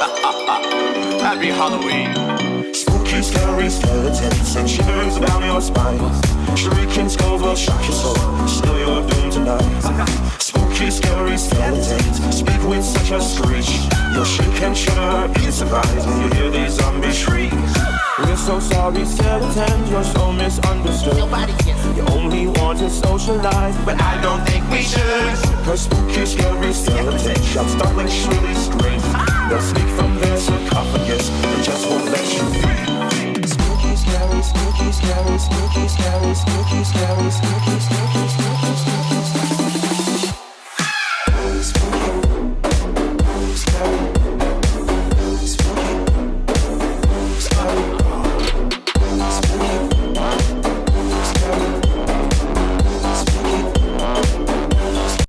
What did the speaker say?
Happy Halloween. Spooky, scary skeletons and shivers down your spine. Shrieking skulls will shock your soul, still you're doomed tonight. Spooky, scary skeletons speak with such a screech. You'll shake and shudder in surprise when you hear these zombies shriek. We're so sorry, skeletons, you're so misunderstood. Nobody gets it. You only want to socialize, but I don't think we should. Cause spooky, scary skeletons shout startling, shrilly screams. They'll sneak from their sarcophagus and just won't let you breathe. Spooky, scary, spooky, scary, spooky, scary, spooky, scary, spooky, spooky, spooky, spooky, spooky. Spooky.